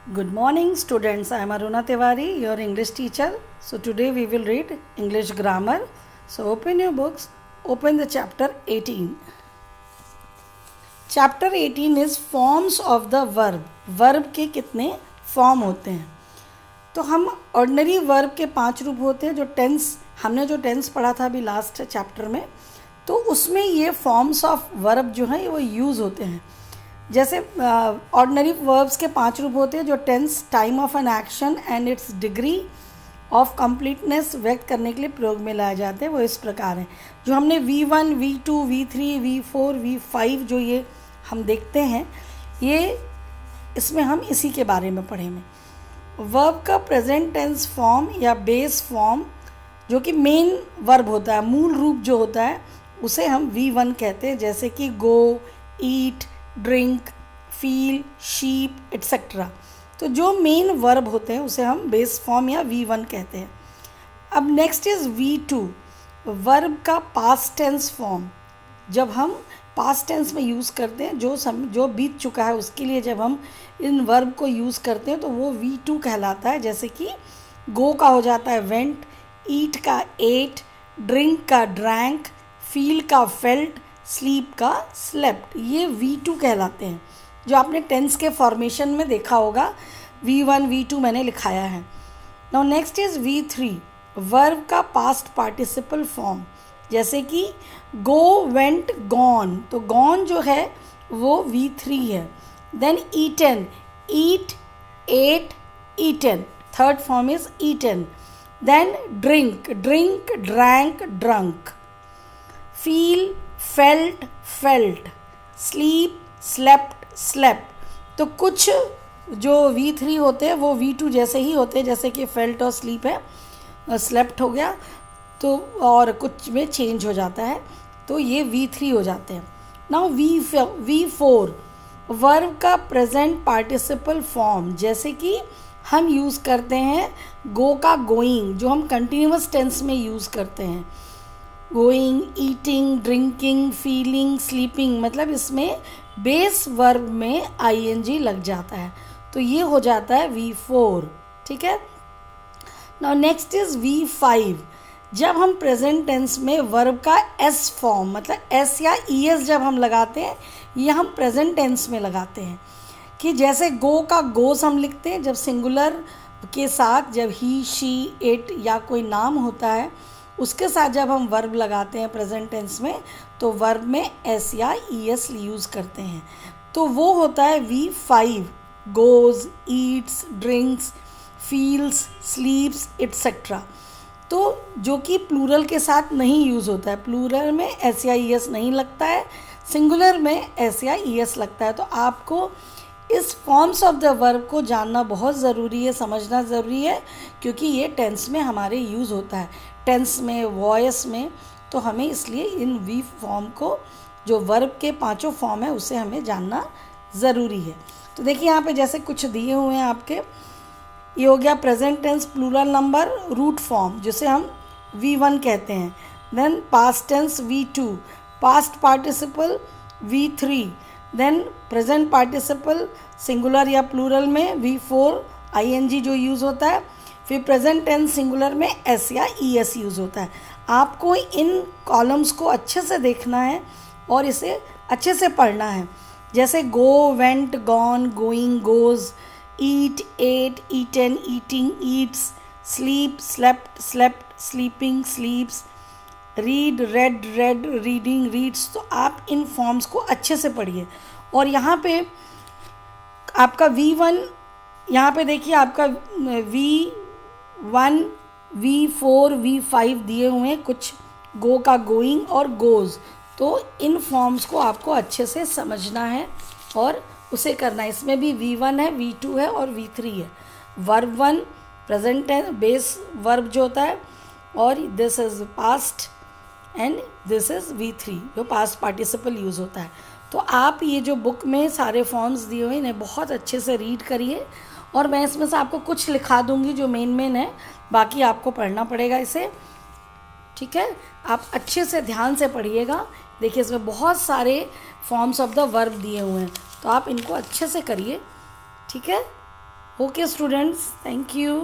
Good morning, students. I am Aruna Tiwari, your English teacher. So, today we will read English grammar. So, open your books, open the chapter 18. Chapter 18 is forms of the verb. Verb के कितने form होते हैं? तो हम ordinary verb के 5 रूप होते हैं. जो टेंस हमने जो टेंस पढ़ा था अभी लास्ट चैप्टर में, तो उसमें ये फॉर्म्स ऑफ वर्ब जो हैं वो यूज़ होते हैं. जैसे ऑर्डिनरी वर्ब्स के 5 रूप होते हैं. जो tense, time of an action and its degree of completeness व्यक्त करने के लिए प्रयोग में लाए जाते हैं, वो इस प्रकार हैं. जो हमने V1, V2, V3, V4, V5 जो ये हम देखते हैं, ये इसमें हम इसी के बारे में पढ़ेंगे. वर्ब का प्रेजेंट टेंस फॉर्म या बेस फॉर्म जो कि मेन वर्ब होता है, मूल रूप जो होता है, उसे हम V1 कहते हैं. जैसे कि गो, ईट, ड्रिंक, फील, शीप एट्सेट्रा. तो जो मेन वर्ब होते हैं उसे हम बेस फॉर्म या V1 कहते हैं. अब नेक्स्ट इज़ V2, वर्ब का पास्ट टेंस फॉर्म. जब हम पास्ट टेंस में यूज़ करते हैं, जो बीत चुका है उसके लिए जब हम इन वर्ब को यूज़ करते हैं तो वो V2 कहलाता है. जैसे कि गो का हो जाता है वेंट, ईट का एट, ड्रिंक का ड्रैंक, फील का फेल्ट, स्लीप का स्लेप्ट. ये V2 कहलाते हैं, जो आपने टेंस के फॉर्मेशन में देखा होगा. V1, V2 मैंने लिखाया है. Now next is V3, verb का पास्ट पार्टिसिपल फॉर्म. जैसे कि गो, वेंट, गॉन. तो गॉन जो है वो V3 है. Then eaten, eat, ate, eaten. Third form is eaten. Then drink, drink, drank, drunk. Feel, felt, felt. Sleep, slept, slept. तो कुछ जो V3 होते हैं वो V2 जैसे ही होते हैं, जैसे कि फेल्ट और स्लीप है, स्लेप्ट हो गया तो, और कुछ में चेंज हो जाता है, तो ये V3 हो जाते हैं. नाउ V4, वर्ब का प्रेजेंट पार्टिसिपल फॉर्म. जैसे कि हम यूज़ करते हैं गो का गोइंग, जो हम कंटिन्यूअस टेंस में यूज़ करते हैं. Going, eating, drinking, feeling, sleeping, मतलब इसमें बेस वर्ब में ING लग जाता है, तो ये हो जाता है V4. ठीक है. नाउ नेक्स्ट इज़ V5, जब हम प्रेजेंट टेंस में वर्ब का S फॉर्म, मतलब S या ES जब हम लगाते हैं, ये हम प्रेजेंट टेंस में लगाते हैं. कि जैसे गो का गोस हम लिखते हैं जब सिंगुलर के साथ, जब ही, शी, इट या कोई नाम होता है उसके साथ जब हम वर्ब लगाते हैं प्रेजेंट टेंस में, तो वर्ब में S या ES यूज़ करते हैं, तो वो होता है V5. Goes, Yeats, drinks, feels, स्लीप्स etcetera. तो जो कि प्लूरल के साथ नहीं यूज़ होता है. प्लूरल में S या ES नहीं लगता है, सिंगुलर में S या ES लगता है. तो आपको इस फॉर्म्स ऑफ द वर्ब को जानना बहुत ज़रूरी है, समझना ज़रूरी है, क्योंकि ये टेंस में हमारे यूज़ होता है, टेंस में, वॉइस में. तो हमें इसलिए इन V फॉर्म को, जो वर्ब के 5 फॉर्म है, उसे हमें जानना ज़रूरी है. तो देखिए यहाँ पे जैसे कुछ दिए हुए हैं आपके. ये हो गया present tense plural number root form, जिसे हम V1 कहते हैं. Then past tense V2, past participle V3, then present participle singular या प्लूरल में V4 ING जो यूज़ होता है. फिर प्रेजेंट टेंस सिंगुलर में S या ES यूज़ होता है. आपको इन कॉलम्स को अच्छे से देखना है और इसे अच्छे से पढ़ना है. जैसे go, went, gone, going, goes, eat, ate, eaten, eating, eats, sleep, slept, slept, sleeping, sleeps, read, read, read, reading, reads. तो आप इन फॉर्म्स को अच्छे से पढ़िए. और यहाँ पे आपका V1, यहाँ पे देखिए आपका V1, V4, V5 दिए हुए हैं, कुछ गो का गोइंग और गोज़. तो इन फॉर्म्स को आपको अच्छे से समझना है और उसे करना है. इसमें भी V1 है, V2 है और V3 है. वर्ब 1 प्रेजेंट है, बेस वर्ब जो होता है, और this is past and this is V3 जो पास्ट पार्टिसिपल यूज़ होता है. तो आप ये जो बुक में सारे फॉर्म्स दिए हुए इन्हें बहुत अच्छे से रीड करिए, और मैं इसमें से आपको कुछ लिखा दूंगी जो मेन है, बाकी आपको पढ़ना पड़ेगा इसे. ठीक है, आप अच्छे से ध्यान से पढ़िएगा. देखिए इसमें बहुत सारे फॉर्म्स ऑफ द वर्ब दिए हुए हैं, तो आप इनको अच्छे से करिए. ठीक है. Okay students, thank you.